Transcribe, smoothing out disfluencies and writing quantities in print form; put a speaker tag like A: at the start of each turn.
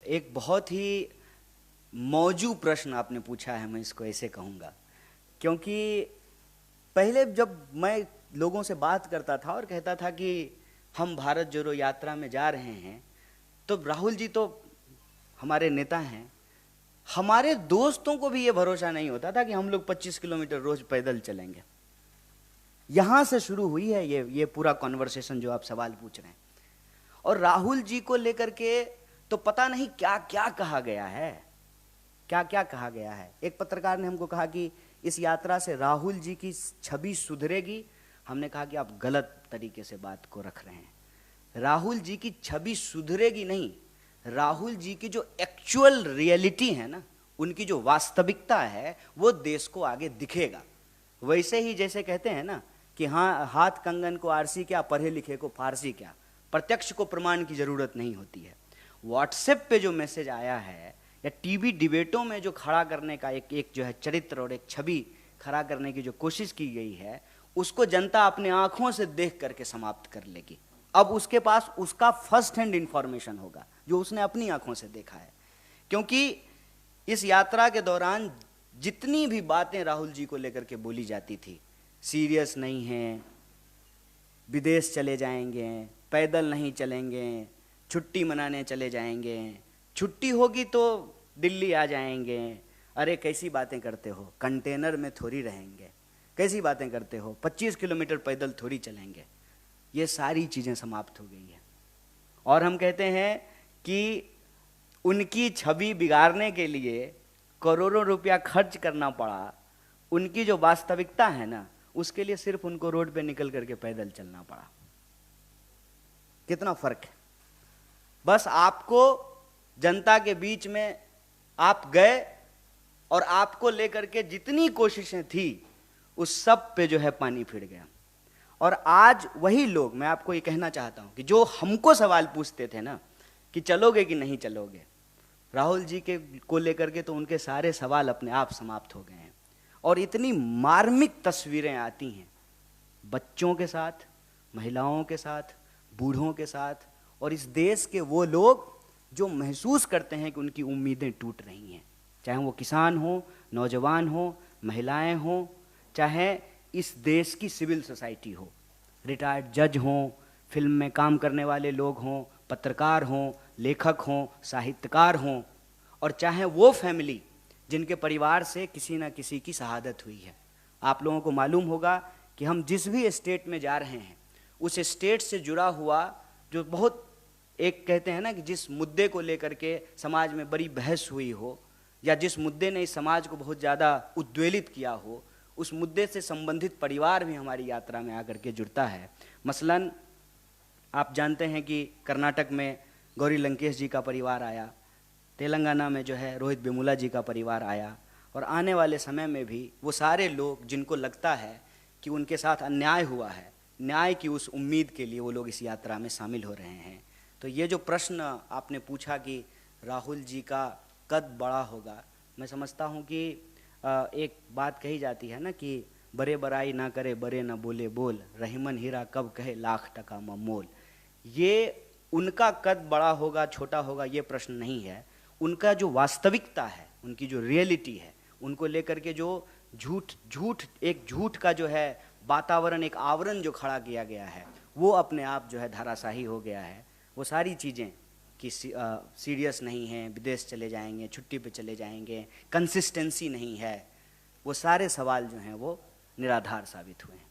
A: एक बहुत ही मौजू प्रश्न आपने पूछा है, मैं इसको ऐसे कहूँगा। क्योंकि पहले जब मैं लोगों से बात करता था और कहता था कि हम भारत जोड़ो यात्रा में जा रहे हैं, तो राहुल जी तो हमारे नेता हैं, हमारे दोस्तों को भी ये भरोसा नहीं होता था कि हम लोग 25 किलोमीटर रोज पैदल चलेंगे। यहां से शुरू हुई है ये पूरा कॉन्वर्सेशन जो आप सवाल पूछ रहे हैं। और राहुल जी को लेकर के तो पता नहीं क्या क्या कहा गया है, क्या क्या कहा गया है। एक पत्रकार ने हमको कहा कि इस यात्रा से राहुल जी की छवि सुधरेगी। हमने कहा कि आप गलत तरीके से बात को रख रहे हैं। राहुल जी की छवि सुधरेगी नहीं, राहुल जी की जो एक्चुअल रियलिटी है ना, उनकी जो वास्तविकता है, वो देश को आगे दिखेगा। वैसे ही जैसे कहते हैं ना कि हाँ, हाथ कंगन को आरसी क्या, पढ़े लिखे को फारसी क्या। प्रत्यक्ष को प्रमाण की जरूरत नहीं होती है। व्हाट्सएप पे जो मैसेज आया है या टीवी डिबेटों में जो खड़ा करने का एक जो है चरित्र और एक छवि खड़ा करने की जो कोशिश की गई है, उसको जनता अपने आंखों से देख करके समाप्त कर लेगी। अब उसके पास उसका फर्स्ट हैंड इंफॉर्मेशन होगा जो उसने अपनी आंखों से देखा है। क्योंकि इस यात्रा के दौरान जितनी भी बातें राहुल जी को लेकर के बोली जाती थी, सीरियस नहीं है, विदेश चले जाएंगे, पैदल नहीं चलेंगे, छुट्टी मनाने चले जाएंगे, छुट्टी होगी तो दिल्ली आ जाएंगे, अरे कैसी बातें करते हो, कंटेनर में थोड़ी रहेंगे, कैसी बातें करते हो, 25 किलोमीटर पैदल थोड़ी चलेंगे। ये सारी चीज़ें समाप्त हो गई हैं। और हम कहते हैं कि उनकी छवि बिगाड़ने के लिए करोड़ों रुपया खर्च करना पड़ा। उनकी जो वास्तविकता है ना, उसके लिए सिर्फ उनको रोड पे निकल करके पैदल चलना पड़ा। कितना फर्क है। बस आपको जनता के बीच में आप गए और आपको लेकर के जितनी कोशिशें थी उस सब पे जो है पानी फिर गया। और आज वही लोग, मैं आपको ये कहना चाहता हूं कि जो हमको सवाल पूछते थे ना कि चलोगे कि नहीं चलोगे, राहुल जी के को लेकर के तो उनके सारे सवाल अपने आप समाप्त हो गए हैं। और इतनी मार्मिक तस्वीरें आती हैं बच्चों के साथ, महिलाओं के साथ, बूढ़ों के साथ, और इस देश के वो लोग जो महसूस करते हैं कि उनकी उम्मीदें टूट रही हैं। चाहे वो किसान हो, नौजवान हो, महिलाएं हो, चाहे इस देश की सिविल सोसाइटी हो, रिटायर्ड जज हों, फिल्म में काम करने वाले लोग हों, पत्रकार हों, लेखक हों, साहित्यकार हों, और चाहे वो फैमिली जिनके परिवार से किसी न किसी की शहादत हुई है। आप लोगों को मालूम होगा कि हम जिस भी स्टेट में जा रहे हैं, उस स्टेट से जुड़ा हुआ जो बहुत एक कहते हैं ना कि जिस मुद्दे को लेकर के समाज में बड़ी बहस हुई हो, या जिस मुद्दे ने इस समाज को बहुत ज़्यादा उद्वेलित किया हो, उस मुद्दे से संबंधित परिवार भी हमारी यात्रा में आकर के जुड़ता है। मसलन आप जानते हैं कि कर्नाटक में गौरी लंकेश जी का परिवार आया, तेलंगाना में जो है रोहित वेमुला जी का परिवार आया, और आने वाले समय में भी वो सारे लोग जिनको लगता है कि उनके साथ अन्याय हुआ है, न्याय की उस उम्मीद के लिए वो लोग इस यात्रा में शामिल हो रहे हैं। तो ये जो प्रश्न आपने पूछा कि राहुल जी का कद बड़ा होगा, मैं समझता हूँ कि एक बात कही जाती है ना कि बड़े बड़ाई ना करे, बड़े ना बोले बोल, रहीमन हीरा कब कहे लाख टका मोल। ये उनका कद बड़ा होगा छोटा होगा ये प्रश्न नहीं है। उनका जो वास्तविकता है, उनकी जो रियलिटी है, उनको लेकर के जो झूठ का जो है वातावरण, एक आवरण जो खड़ा किया गया है, वो अपने आप जो है धराशाही हो गया है। वो सारी चीज़ें कि सीरियस नहीं है, विदेश चले जाएंगे, छुट्टी पे चले जाएंगे, कंसिस्टेंसी नहीं है, वो सारे सवाल जो हैं वो निराधार साबित हुए हैं।